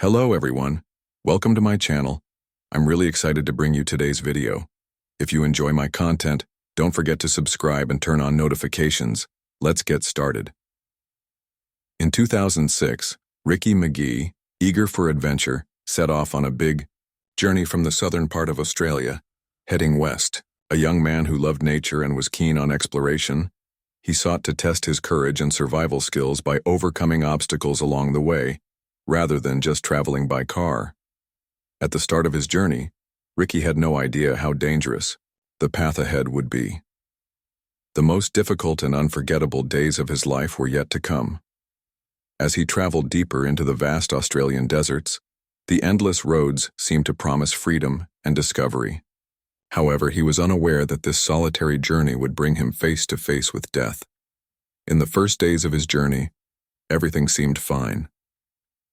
Hello everyone, welcome to my channel. I'm really excited to bring you today's video. If you enjoy my content, don't forget to subscribe and turn on notifications. Let's get started. In 2006, Ricky McGee, eager for adventure, set off on a big journey from the southern part of Australia, heading west. A young man who loved nature and was keen on exploration, he sought to test his courage and survival skills by overcoming obstacles along the way, rather than just traveling by car. At the start of his journey, Ricky had no idea how dangerous the path ahead would be. The most difficult and unforgettable days of his life were yet to come. As he traveled deeper into the vast Australian deserts, the endless roads seemed to promise freedom and discovery. However, he was unaware that this solitary journey would bring him face to face with death. In the first days of his journey, everything seemed fine.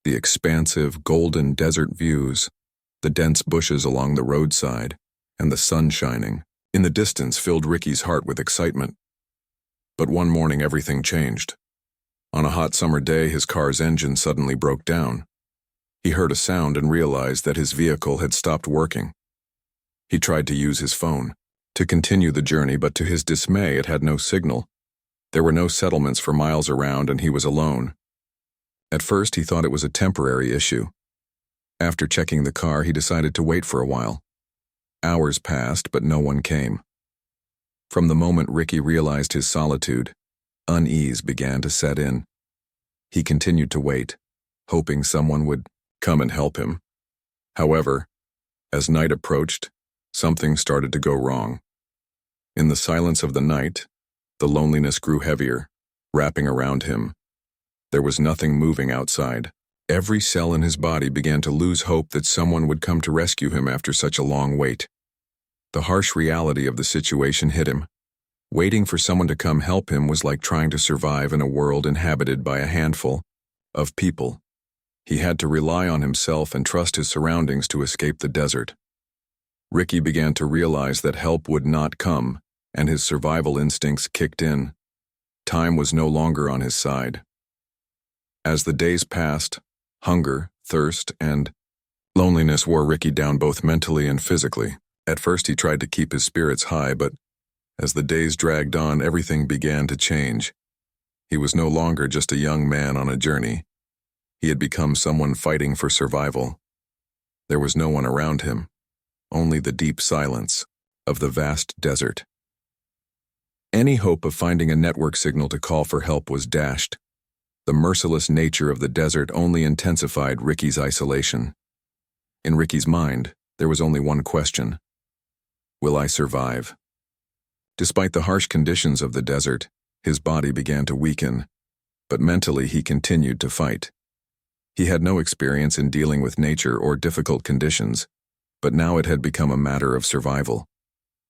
The expansive, golden desert views, the dense bushes along the roadside, and the sun shining in the distance filled Ricky's heart with excitement. But one morning everything changed. On a hot summer day, his car's engine suddenly broke down. He heard a sound and realized that his vehicle had stopped working. He tried to use his phone to continue the journey, but to his dismay, it had no signal. There were no settlements for miles around, and he was alone. At first, he thought it was a temporary issue. After checking the car, he decided to wait for a while. Hours passed, but no one came. From the moment Ricky realized his solitude, unease began to set in. He continued to wait, hoping someone would come and help him. However, as night approached, something started to go wrong. In the silence of the night, the loneliness grew heavier, wrapping around him. There was nothing moving outside. Every cell in his body began to lose hope that someone would come to rescue him after such a long wait. The harsh reality of the situation hit him. Waiting for someone to come help him was like trying to survive in a world inhabited by a handful of people. He had to rely on himself and trust his surroundings to escape the desert. Ricky began to realize that help would not come, and his survival instincts kicked in. Time was no longer on his side. As the days passed, hunger, thirst, and loneliness wore Ricky down both mentally and physically. At first he tried to keep his spirits high, but as the days dragged on, everything began to change. He was no longer just a young man on a journey. He had become someone fighting for survival. There was no one around him, only the deep silence of the vast desert. Any hope of finding a network signal to call for help was dashed. The merciless nature of the desert only intensified Ricky's isolation. In Ricky's mind, there was only one question: will I survive? Despite the harsh conditions of the desert, his body began to weaken, but mentally he continued to fight. He had no experience in dealing with nature or difficult conditions, but now it had become a matter of survival.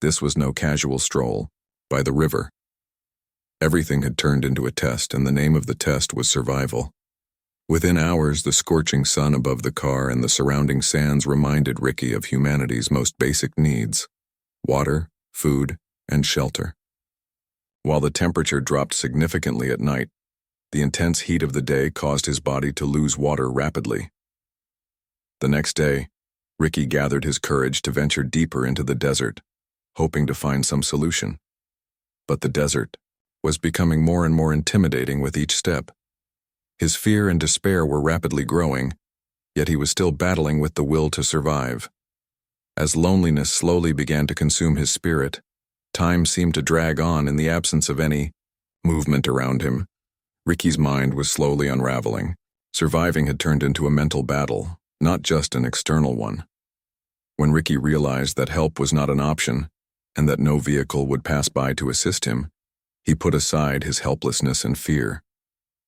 This was no casual stroll by the river. Everything had turned into a test, and the name of the test was survival. Within hours, the scorching sun above the car and the surrounding sands reminded Ricky of humanity's most basic needs: water, food, and shelter. While the temperature dropped significantly at night, the intense heat of the day caused his body to lose water rapidly. The next day, Ricky gathered his courage to venture deeper into the desert, hoping to find some solution. But the desert was becoming more and more intimidating with each step. His fear and despair were rapidly growing, yet he was still battling with the will to survive. As loneliness slowly began to consume his spirit, time seemed to drag on in the absence of any movement around him. Ricky's mind was slowly unraveling. Surviving had turned into a mental battle, not just an external one. When Ricky realized that help was not an option, and that no vehicle would pass by to assist him, he put aside his helplessness and fear.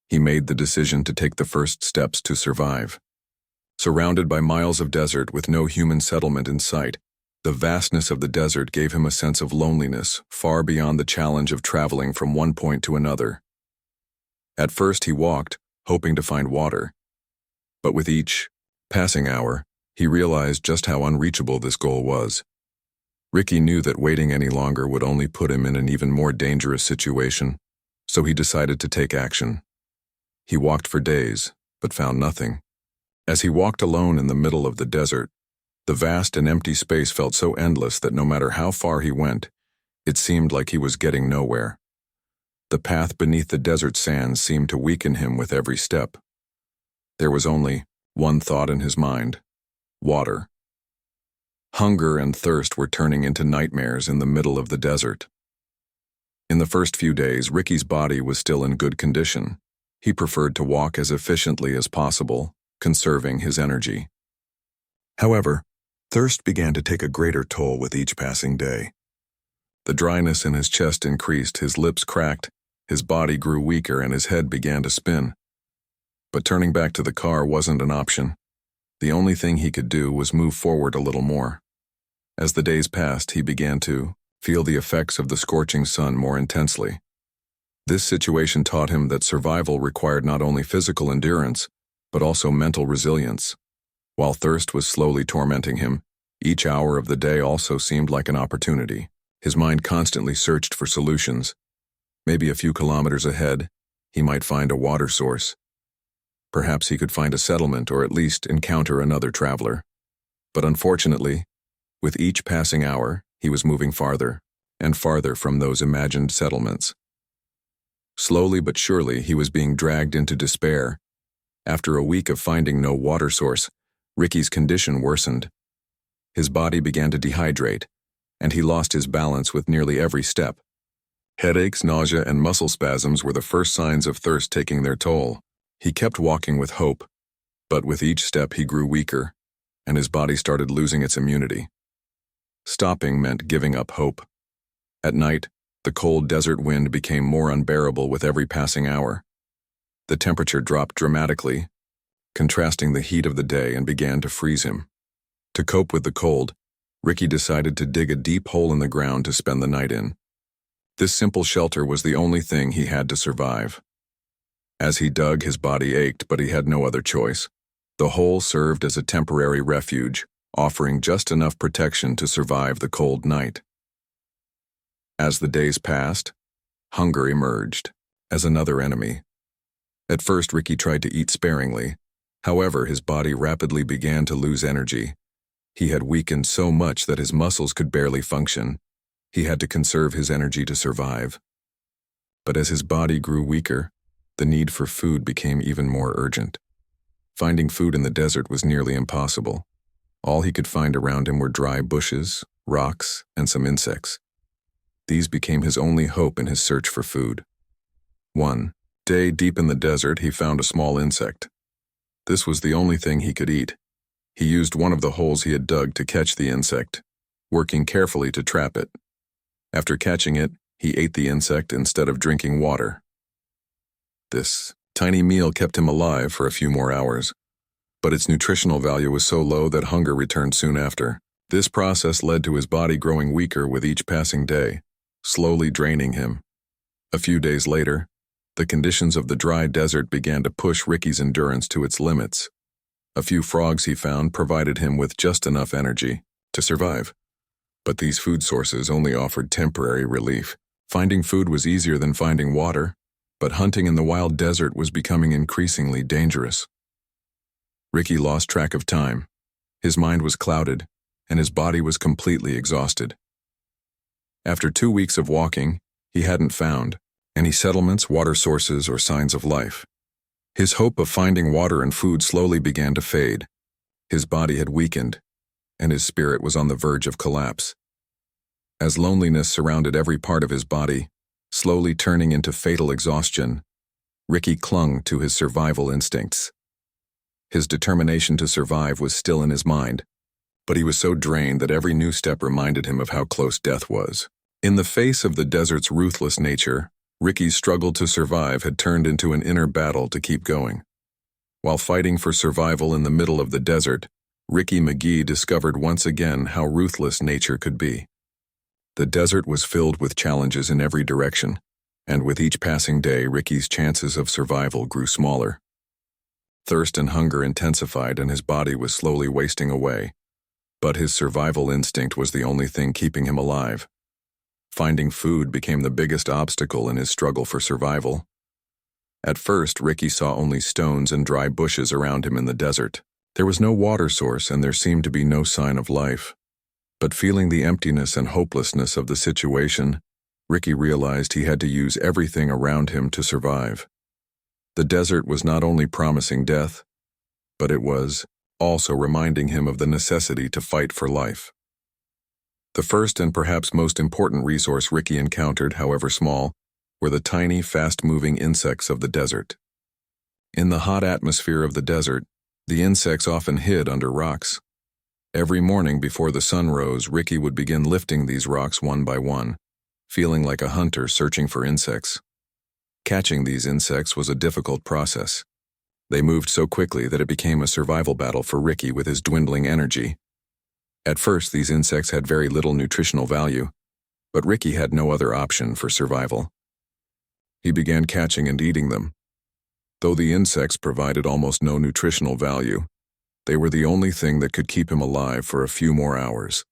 He made the decision to take the first steps to survive. Surrounded by miles of desert with no human settlement in sight, the vastness of the desert gave him a sense of loneliness far beyond the challenge of traveling from one point to another. At first he walked, hoping to find water. But with each passing hour, he realized just how unreachable this goal was. Ricky knew that waiting any longer would only put him in an even more dangerous situation, so he decided to take action. He walked for days, but found nothing. As he walked alone in the middle of the desert, the vast and empty space felt so endless that no matter how far he went, it seemed like he was getting nowhere. The path beneath the desert sands seemed to weaken him with every step. There was only one thought in his mind: water. Hunger and thirst were turning into nightmares in the middle of the desert. In the first few days, Ricky's body was still in good condition. He preferred to walk as efficiently as possible, conserving his energy. However, thirst began to take a greater toll with each passing day. The dryness in his chest increased, his lips cracked, his body grew weaker, and his head began to spin. But turning back to the car wasn't an option. The only thing he could do was move forward a little more. As the days passed, he began to feel the effects of the scorching sun more intensely. This situation taught him that survival required not only physical endurance, but also mental resilience. While thirst was slowly tormenting him, each hour of the day also seemed like an opportunity. His mind constantly searched for solutions. Maybe a few kilometers ahead, he might find a water source. Perhaps he could find a settlement or at least encounter another traveler. But unfortunately, with each passing hour, he was moving farther and farther from those imagined settlements. Slowly but surely, he was being dragged into despair. After a week of finding no water source, Ricky's condition worsened. His body began to dehydrate, and he lost his balance with nearly every step. Headaches, nausea, and muscle spasms were the first signs of thirst taking their toll. He kept walking with hope, but with each step he grew weaker, and his body started losing its immunity. Stopping meant giving up hope. At night, the cold desert wind became more unbearable with every passing hour. The temperature dropped dramatically, contrasting the heat of the day, and began to freeze him. To cope with the cold, Ricky decided to dig a deep hole in the ground to spend the night in. This simple shelter was the only thing he had to survive. As he dug, his body ached, but he had no other choice. The hole served as a temporary refuge, offering just enough protection to survive the cold night. As the days passed, hunger emerged as another enemy. At first, Ricky tried to eat sparingly. However, his body rapidly began to lose energy. He had weakened so much that his muscles could barely function. He had to conserve his energy to survive. But as his body grew weaker, the need for food became even more urgent. Finding food in the desert was nearly impossible. All he could find around him were dry bushes, rocks, and some insects. These became his only hope in his search for food. One day, deep in the desert, he found a small insect. This was the only thing he could eat. He used one of the holes he had dug to catch the insect, working carefully to trap it. After catching it, he ate the insect instead of drinking water. This tiny meal kept him alive for a few more hours, but its nutritional value was so low that hunger returned soon after. This process led to his body growing weaker with each passing day, slowly draining him. A few days later, the conditions of the dry desert began to push Ricky's endurance to its limits. A few frogs he found provided him with just enough energy to survive. But these food sources only offered temporary relief. Finding food was easier than finding water, but hunting in the wild desert was becoming increasingly dangerous. Ricky lost track of time. His mind was clouded, and his body was completely exhausted. After 2 weeks of walking, he hadn't found any settlements, water sources, or signs of life. His hope of finding water and food slowly began to fade. His body had weakened, and his spirit was on the verge of collapse. As loneliness surrounded every part of his body, slowly turning into fatal exhaustion, Ricky clung to his survival instincts. His determination to survive was still in his mind, but he was so drained that every new step reminded him of how close death was. In the face of the desert's ruthless nature, Ricky's struggle to survive had turned into an inner battle to keep going. While fighting for survival in the middle of the desert, Ricky McGee discovered once again how ruthless nature could be. The desert was filled with challenges in every direction, and with each passing day, Ricky's chances of survival grew smaller. Thirst and hunger intensified, and his body was slowly wasting away. But his survival instinct was the only thing keeping him alive. Finding food became the biggest obstacle in his struggle for survival. At first, Ricky saw only stones and dry bushes around him in the desert. There was no water source and there seemed to be no sign of life. But feeling the emptiness and hopelessness of the situation, Ricky realized he had to use everything around him to survive. The desert was not only promising death, but it was also reminding him of the necessity to fight for life. The first and perhaps most important resource Ricky encountered, however small, were the tiny, fast-moving insects of the desert. In the hot atmosphere of the desert, the insects often hid under rocks. Every morning before the sun rose, Ricky would begin lifting these rocks one by one, feeling like a hunter searching for insects. Catching these insects was a difficult process. They moved so quickly that it became a survival battle for Ricky with his dwindling energy. At first, these insects had very little nutritional value, but Ricky had no other option for survival. He began catching and eating them. Though the insects provided almost no nutritional value, they were the only thing that could keep him alive for a few more hours.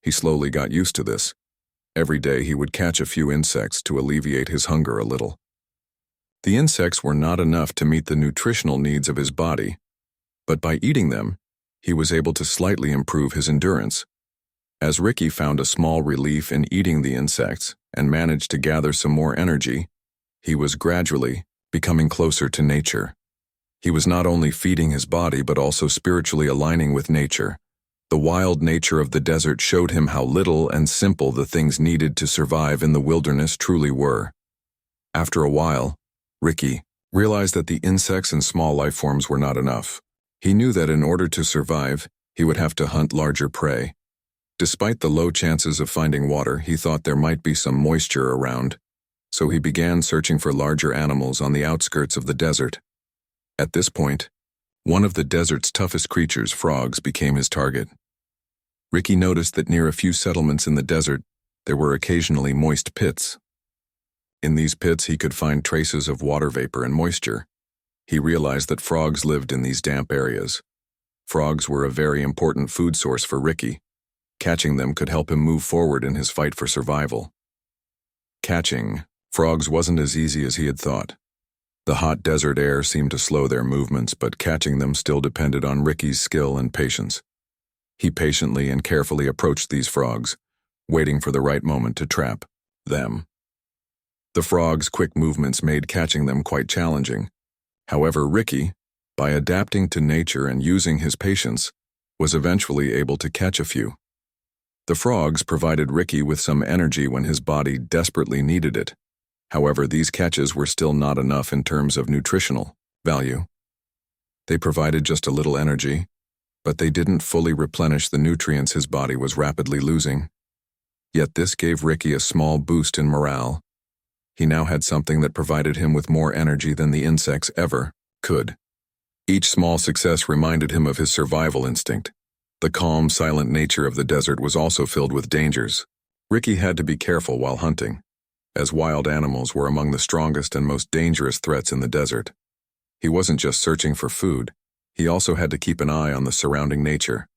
He slowly got used to this. Every day he would catch a few insects to alleviate his hunger a little. The insects were not enough to meet the nutritional needs of his body, but by eating them, he was able to slightly improve his endurance. As Ricky found a small relief in eating the insects and managed to gather some more energy, he was gradually becoming closer to nature. He was not only feeding his body but also spiritually aligning with nature. The wild nature of the desert showed him how little and simple the things needed to survive in the wilderness truly were. After a while, Ricky realized that the insects and small life forms were not enough. He knew that in order to survive, he would have to hunt larger prey. Despite the low chances of finding water, he thought there might be some moisture around, so he began searching for larger animals on the outskirts of the desert. At this point, one of the desert's toughest creatures, frogs, became his target. Ricky noticed that near a few settlements in the desert, there were occasionally moist pits. In these pits, he could find traces of water vapor and moisture. He realized that frogs lived in these damp areas. Frogs were a very important food source for Ricky. Catching them could help him move forward in his fight for survival. Catching frogs wasn't as easy as he had thought. The hot desert air seemed to slow their movements, but catching them still depended on Ricky's skill and patience. He patiently and carefully approached these frogs, waiting for the right moment to trap them. The frogs' quick movements made catching them quite challenging. However, Ricky, by adapting to nature and using his patience, was eventually able to catch a few. The frogs provided Ricky with some energy when his body desperately needed it. However, these catches were still not enough in terms of nutritional value. They provided just a little energy, but they didn't fully replenish the nutrients his body was rapidly losing. Yet this gave Ricky a small boost in morale. He now had something that provided him with more energy than the insects ever could. Each small success reminded him of his survival instinct. The calm, silent nature of the desert was also filled with dangers. Ricky had to be careful while hunting, as wild animals were among the strongest and most dangerous threats in the desert. He wasn't just searching for food, he also had to keep an eye on the surrounding nature.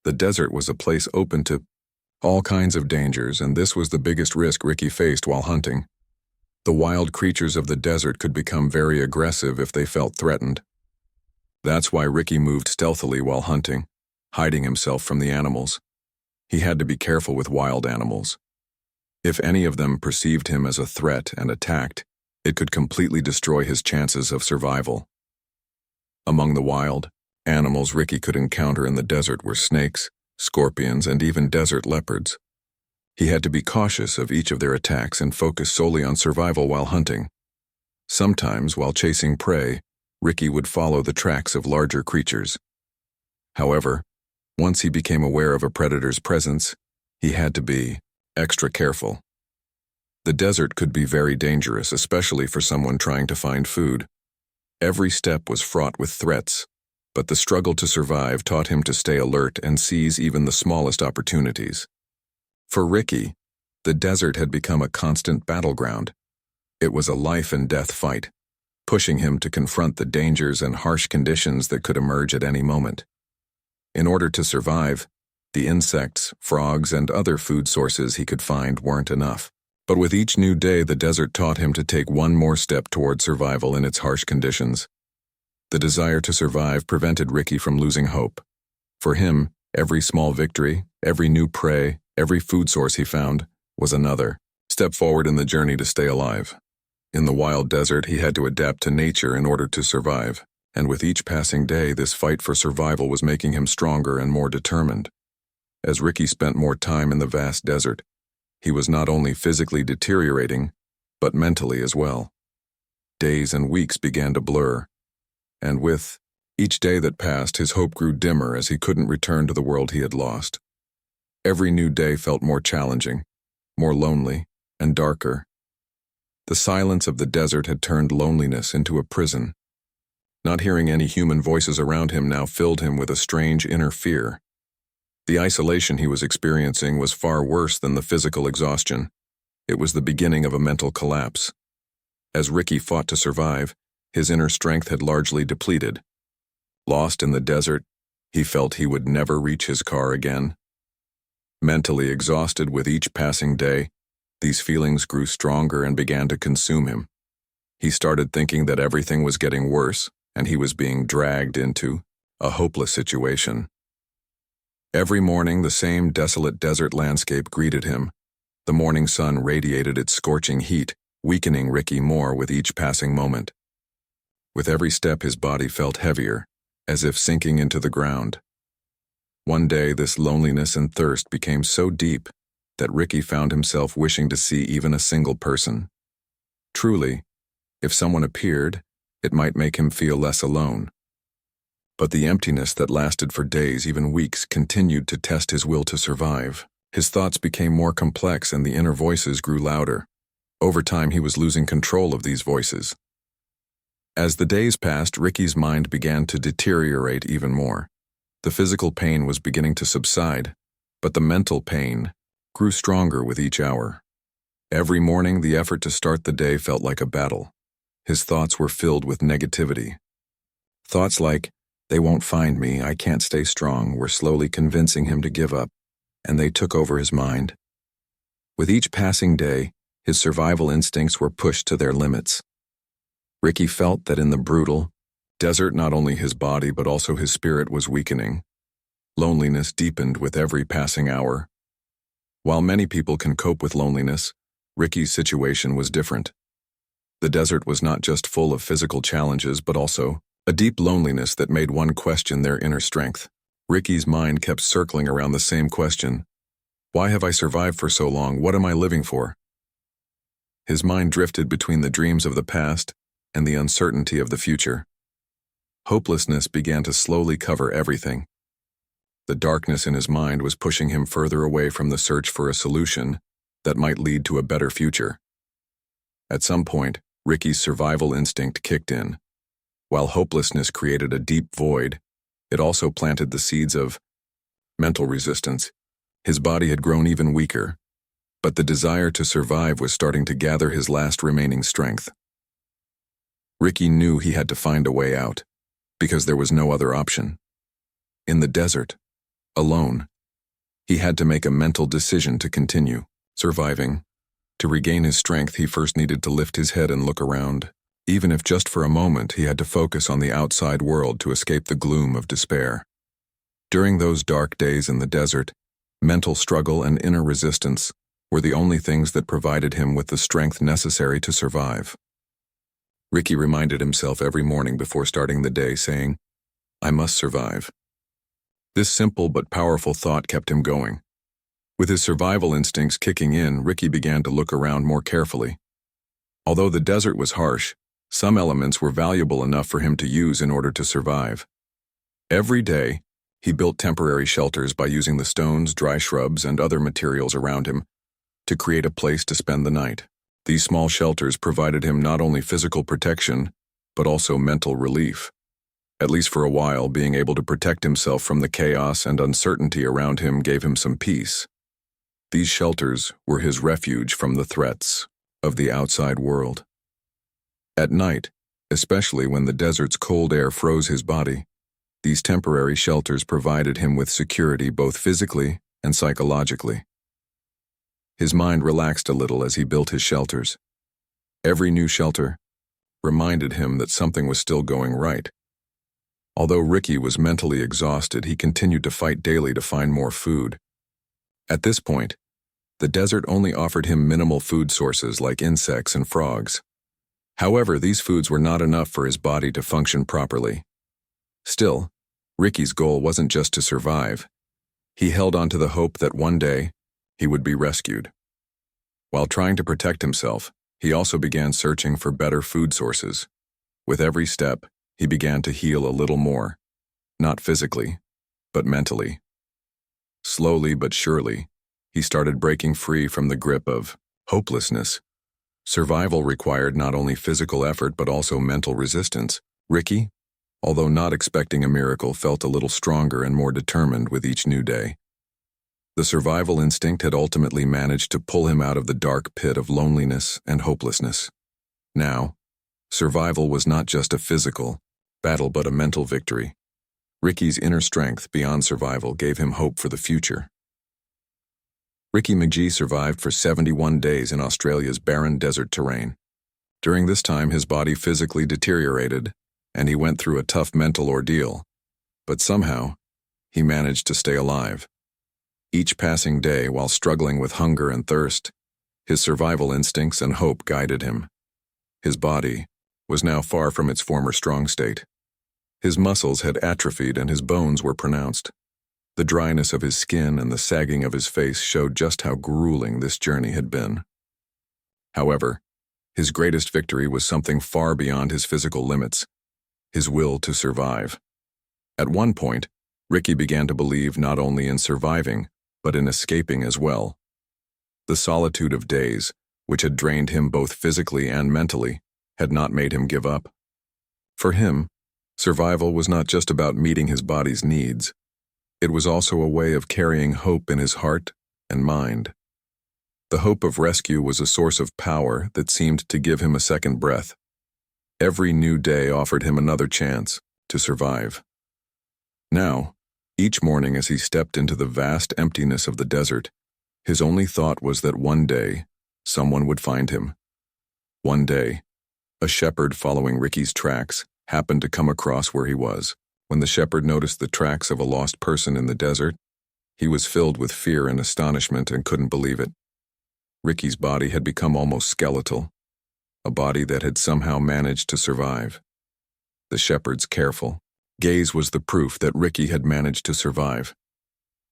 The desert was a place open to all kinds of dangers, and this was the biggest risk Ricky faced while hunting. The wild creatures of the desert could become very aggressive if they felt threatened. That's why Ricky moved stealthily while hunting, hiding himself from the animals. He had to be careful with wild animals. If any of them perceived him as a threat and attacked, it could completely destroy his chances of survival. Among the wild animals Ricky could encounter in the desert were snakes, scorpions, and even desert leopards. He had to be cautious of each of their attacks and focus solely on survival while hunting. Sometimes, while chasing prey, Ricky would follow the tracks of larger creatures. However, once he became aware of a predator's presence, he had to be extra careful. The desert could be very dangerous, especially for someone trying to find food. Every step was fraught with threats, but the struggle to survive taught him to stay alert and seize even the smallest opportunities. For Ricky, the desert had become a constant battleground. It was a life and death fight, pushing him to confront the dangers and harsh conditions that could emerge at any moment. In order to survive, the insects, frogs, and other food sources he could find weren't enough. But with each new day, the desert taught him to take one more step toward survival in its harsh conditions. The desire to survive prevented Ricky from losing hope. For him, every small victory, every new prey, every food source he found was another step forward in the journey to stay alive. In the wild desert, he had to adapt to nature in order to survive, and with each passing day, this fight for survival was making him stronger and more determined. As Ricky spent more time in the vast desert, he was not only physically deteriorating, but mentally as well. Days and weeks began to blur, and with each day that passed, his hope grew dimmer as he couldn't return to the world he had lost. Every new day felt more challenging, more lonely, and darker. The silence of the desert had turned loneliness into a prison. Not hearing any human voices around him now filled him with a strange inner fear. The isolation he was experiencing was far worse than the physical exhaustion. It was the beginning of a mental collapse. As Ricky fought to survive, his inner strength had largely depleted. Lost in the desert, he felt he would never reach his car again. Mentally exhausted with each passing day, these feelings grew stronger and began to consume him. He started thinking that everything was getting worse, and he was being dragged into a hopeless situation. Every morning, the same desolate desert landscape greeted him. The morning sun radiated its scorching heat, weakening Ricky more with each passing moment. With every step, his body felt heavier, as if sinking into the ground. One day, this loneliness and thirst became so deep that Ricky found himself wishing to see even a single person. Truly, if someone appeared, it might make him feel less alone. But the emptiness that lasted for days, even weeks, continued to test his will to survive. His thoughts became more complex and the inner voices grew louder. Over time, he was losing control of these voices. As the days passed, Ricky's mind began to deteriorate even more. The physical pain was beginning to subside, but the mental pain grew stronger with each hour. Every morning, the effort to start the day felt like a battle. His thoughts were filled with negativity. Thoughts like, "They won't find me, I can't stay strong," were slowly convincing him to give up, and they took over his mind. With each passing day, his survival instincts were pushed to their limits. Ricky felt that in the brutal desert, not only his body but also his spirit was weakening. Loneliness deepened with every passing hour. While many people can cope with loneliness, Ricky's situation was different. The desert was not just full of physical challenges but also a deep loneliness that made one question their inner strength. Ricky's mind kept circling around the same question. Why have I survived for so long? What am I living for? His mind drifted between the dreams of the past and the uncertainty of the future. Hopelessness began to slowly cover everything. The darkness in his mind was pushing him further away from the search for a solution that might lead to a better future. At some point, Ricky's survival instinct kicked in. While hopelessness created a deep void, it also planted the seeds of mental resistance. His body had grown even weaker, but the desire to survive was starting to gather his last remaining strength. Ricky knew he had to find a way out, because there was no other option. In the desert, alone, he had to make a mental decision to continue surviving. To regain his strength, he first needed to lift his head and look around. Even if just for a moment, he had to focus on the outside world to escape the gloom of despair. During those dark days in the desert, mental struggle and inner resistance were the only things that provided him with the strength necessary to survive. Ricky reminded himself every morning before starting the day, saying, "I must survive." This simple but powerful thought kept him going. With his survival instincts kicking in, Ricky began to look around more carefully. Although the desert was harsh, some elements were valuable enough for him to use in order to survive. Every day, he built temporary shelters by using the stones, dry shrubs, and other materials around him to create a place to spend the night. These small shelters provided him not only physical protection, but also mental relief. At least for a while, being able to protect himself from the chaos and uncertainty around him gave him some peace. These shelters were his refuge from the threats of the outside world. At night, especially when the desert's cold air froze his body, these temporary shelters provided him with security both physically and psychologically. His mind relaxed a little as he built his shelters. Every new shelter reminded him that something was still going right, Although Ricky was mentally exhausted, he continued to fight daily to find more food. At this point, the desert only offered him minimal food sources like insects and frogs. However, these foods were not enough for his body to function properly. Still, Ricky's goal wasn't just to survive. He held on to the hope that one day, he would be rescued. While trying to protect himself, he also began searching for better food sources. With every step, he began to heal a little more, not physically, but mentally. Slowly but surely, he started breaking free from the grip of hopelessness. Survival required not only physical effort but also mental resistance. Ricky, although not expecting a miracle, felt a little stronger and more determined with each new day. The survival instinct had ultimately managed to pull him out of the dark pit of loneliness and hopelessness. Now, survival was not just a physical battle but a mental victory. Ricky's inner strength beyond survival gave him hope for the future. Ricky McGee survived for 71 days in Australia's barren desert terrain. During this time, his body physically deteriorated, and he went through a tough mental ordeal. But somehow, he managed to stay alive. Each passing day, while struggling with hunger and thirst, his survival instincts and hope guided him. His body was now far from its former strong state. His muscles had atrophied and his bones were pronounced. The dryness of his skin and the sagging of his face showed just how grueling this journey had been. However, his greatest victory was something far beyond his physical limits: his will to survive. At one point, Ricky began to believe not only in surviving, but in escaping as well. The solitude of days, which had drained him both physically and mentally, had not made him give up. For him, survival was not just about meeting his body's needs. It was also a way of carrying hope in his heart and mind. The hope of rescue was a source of power that seemed to give him a second breath. Every new day offered him another chance to survive. Now, each morning as he stepped into the vast emptiness of the desert, his only thought was that one day, someone would find him. One day, a shepherd following Ricky's tracks happened to come across where he was. When the shepherd noticed the tracks of a lost person in the desert, he was filled with fear and astonishment and couldn't believe it. Ricky's body had become almost skeletal, a body that had somehow managed to survive. The shepherd's careful gaze was the proof that Ricky had managed to survive.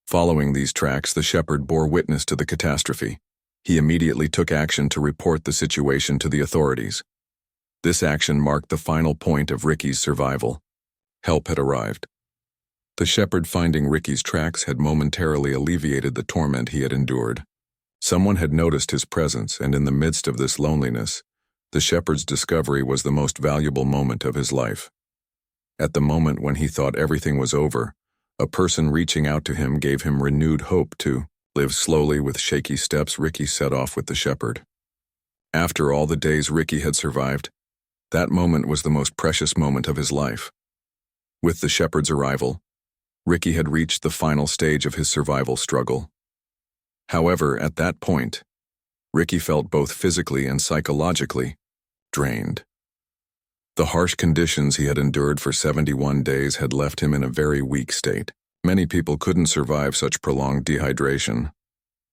Following these tracks, the shepherd bore witness to the catastrophe. He immediately took action to report the situation to the authorities. This action marked the final point of Ricky's survival. Help had arrived. The shepherd finding Ricky's tracks had momentarily alleviated the torment he had endured. Someone had noticed his presence, and in the midst of this loneliness, the shepherd's discovery was the most valuable moment of his life. At the moment when he thought everything was over, a person reaching out to him gave him renewed hope to live. Slowly, with shaky steps, Ricky set off with the shepherd. After all the days Ricky had survived, that moment was the most precious moment of his life. With the shepherd's arrival, Ricky had reached the final stage of his survival struggle. However, at that point, Ricky felt both physically and psychologically drained. The harsh conditions he had endured for 71 days had left him in a very weak state. Many people couldn't survive such prolonged dehydration,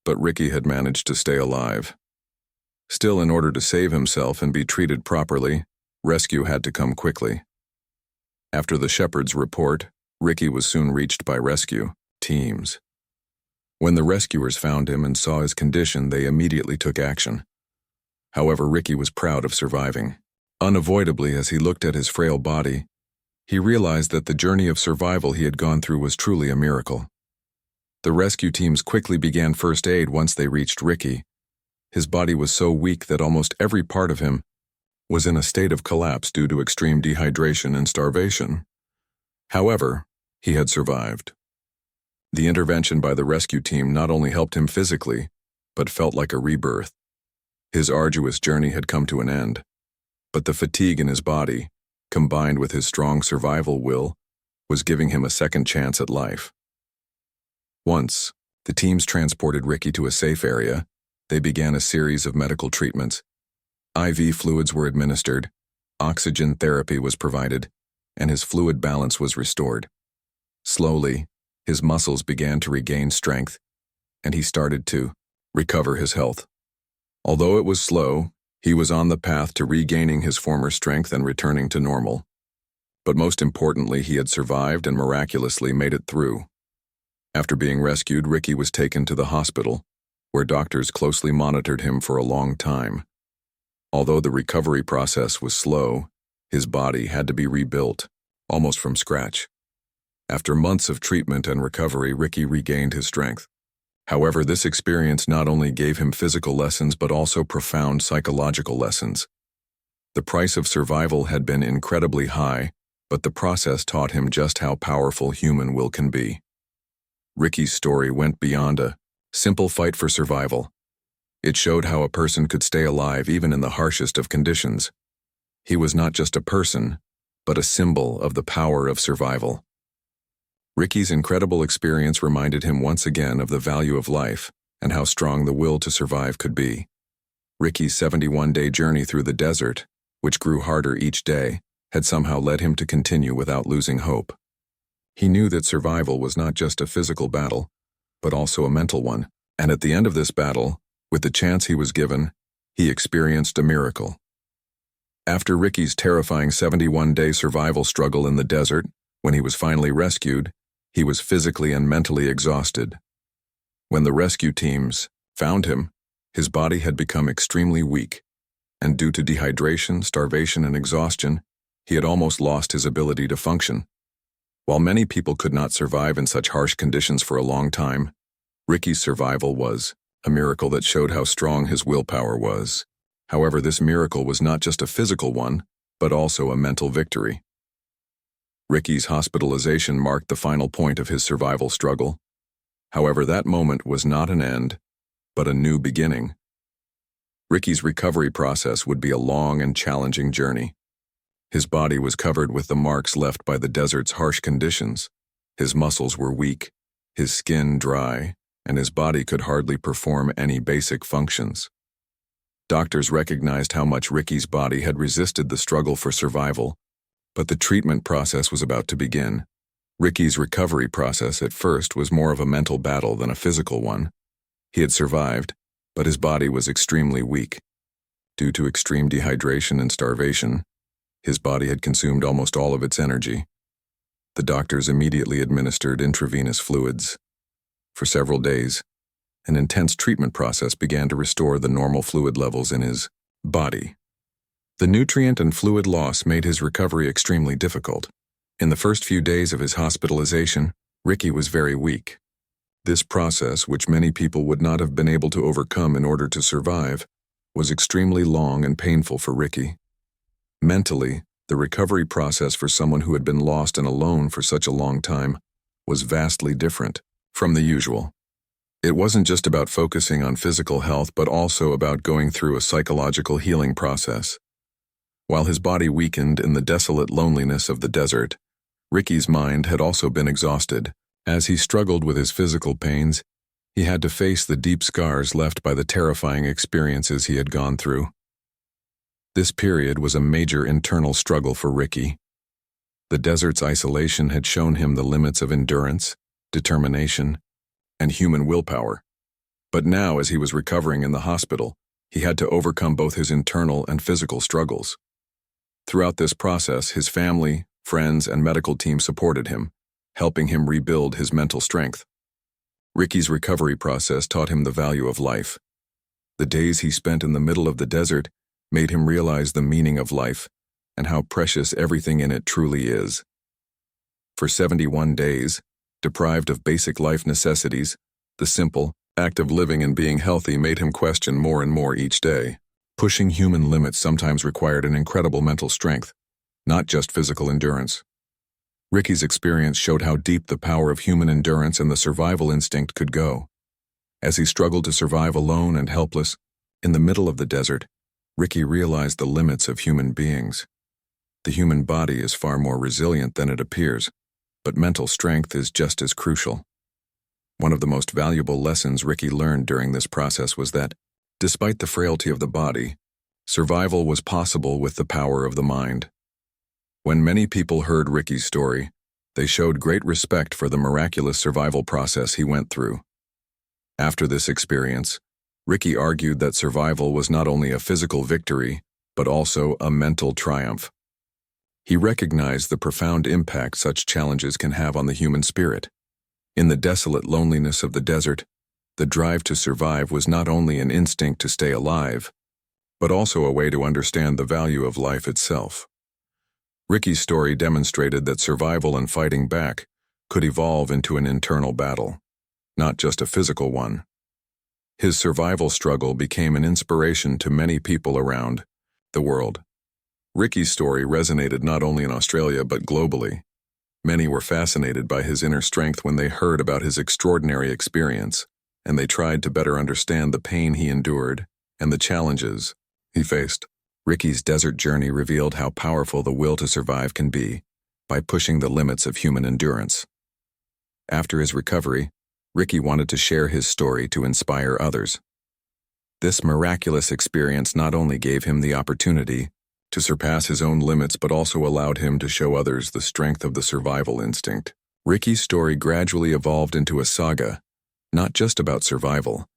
but Ricky had managed to stay alive. Still, in order to save himself and be treated properly, rescue had to come quickly. After the shepherd's report, Ricky was soon reached by rescue teams. When the rescuers found him and saw his condition, they immediately took action. However, Ricky was proud of surviving. Unavoidably, as he looked at his frail body, he realized that the journey of survival he had gone through was truly a miracle. The rescue teams quickly began first aid once they reached Ricky. His body was so weak that almost every part of him was in a state of collapse due to extreme dehydration and starvation. However, he had survived. The intervention by the rescue team not only helped him physically, but felt like a rebirth. His arduous journey had come to an end, but the fatigue in his body, combined with his strong survival will, was giving him a second chance at life. Once the teams transported Ricky to a safe area, they began a series of medical treatments. IV fluids were administered, oxygen therapy was provided, and his fluid balance was restored. Slowly, his muscles began to regain strength, and he started to recover his health. Although it was slow, he was on the path to regaining his former strength and returning to normal. But most importantly, he had survived and miraculously made it through. After being rescued, Ricky was taken to the hospital, where doctors closely monitored him for a long time. Although the recovery process was slow, his body had to be rebuilt, almost from scratch. After months of treatment and recovery, Ricky regained his strength. However, this experience not only gave him physical lessons but also profound psychological lessons. The price of survival had been incredibly high, but the process taught him just how powerful human will can be. Ricky's story went beyond a simple fight for survival. It showed how a person could stay alive even in the harshest of conditions. He was not just a person, but a symbol of the power of survival. Ricky's incredible experience reminded him once again of the value of life and how strong the will to survive could be. Ricky's 71-day journey through the desert, which grew harder each day, had somehow led him to continue without losing hope. He knew that survival was not just a physical battle, but also a mental one, and at the end of this battle, with the chance he was given, he experienced a miracle. After Ricky's terrifying 71-day survival struggle in the desert, when he was finally rescued, he was physically and mentally exhausted. When the rescue teams found him, his body had become extremely weak, and due to dehydration, starvation, and exhaustion, he had almost lost his ability to function. While many people could not survive in such harsh conditions for a long time, Ricky's survival was a miracle that showed how strong his willpower was. However, this miracle was not just a physical one, but also a mental victory. Ricky's hospitalization marked the final point of his survival struggle. However, that moment was not an end, but a new beginning. Ricky's recovery process would be a long and challenging journey. His body was covered with the marks left by the desert's harsh conditions. His muscles were weak, his skin dry, and his body could hardly perform any basic functions. Doctors recognized how much Ricky's body had resisted the struggle for survival, but the treatment process was about to begin. Ricky's recovery process at first was more of a mental battle than a physical one. He had survived, but his body was extremely weak. Due to extreme dehydration and starvation, his body had consumed almost all of its energy. The doctors immediately administered intravenous fluids. For several days, an intense treatment process began to restore the normal fluid levels in his body. The nutrient and fluid loss made his recovery extremely difficult. In the first few days of his hospitalization, Ricky was very weak. This process, which many people would not have been able to overcome in order to survive, was extremely long and painful for Ricky. Mentally, the recovery process for someone who had been lost and alone for such a long time was vastly different from the usual. It wasn't just about focusing on physical health, but also about going through a psychological healing process. While his body weakened in the desolate loneliness of the desert, Ricky's mind had also been exhausted. As he struggled with his physical pains, he had to face the deep scars left by the terrifying experiences he had gone through. This period was a major internal struggle for Ricky. The desert's isolation had shown him the limits of endurance, determination, and human willpower. But now, as he was recovering in the hospital, he had to overcome both his internal and physical struggles. Throughout this process, his family, friends, and medical team supported him, helping him rebuild his mental strength. Ricky's recovery process taught him the value of life. The days he spent in the middle of the desert made him realize the meaning of life and how precious everything in it truly is. For 71 days, deprived of basic life necessities, the simple act of living and being healthy made him question more and more each day. Pushing human limits sometimes required an incredible mental strength, not just physical endurance. Ricky's experience showed how deep the power of human endurance and the survival instinct could go. As he struggled to survive alone and helpless, in the middle of the desert, Ricky realized the limits of human beings. The human body is far more resilient than it appears, but mental strength is just as crucial. One of the most valuable lessons Ricky learned during this process was that, despite the frailty of the body, survival was possible with the power of the mind. When many people heard Ricky's story, they showed great respect for the miraculous survival process he went through. After this experience, Ricky argued that survival was not only a physical victory, but also a mental triumph. He recognized the profound impact such challenges can have on the human spirit. In the desolate loneliness of the desert, the drive to survive was not only an instinct to stay alive, but also a way to understand the value of life itself. Ricky's story demonstrated that survival and fighting back could evolve into an internal battle, not just a physical one. His survival struggle became an inspiration to many people around the world. Ricky's story resonated not only in Australia but globally. Many were fascinated by his inner strength when they heard about his extraordinary experience, and they tried to better understand the pain he endured and the challenges he faced. Ricky's desert journey revealed how powerful the will to survive can be by pushing the limits of human endurance. After his recovery, Ricky wanted to share his story to inspire others. This miraculous experience not only gave him the opportunity to surpass his own limits but also allowed him to show others the strength of the survival instinct. Ricky's story gradually evolved into a saga, not just about survival,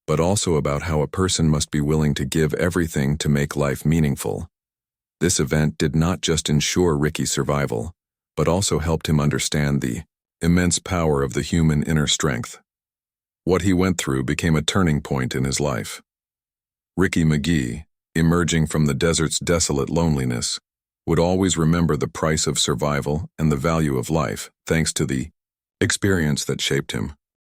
but also about how a person must be willing to give everything to make life meaningful. This event did not just ensure Ricky's survival, but also helped him understand the immense power of the human inner strength. What he went through became a turning point in his life. Ricky McGee, emerging from the desert's desolate loneliness, would always remember the price of survival and the value of life, thanks to the experience that shaped him.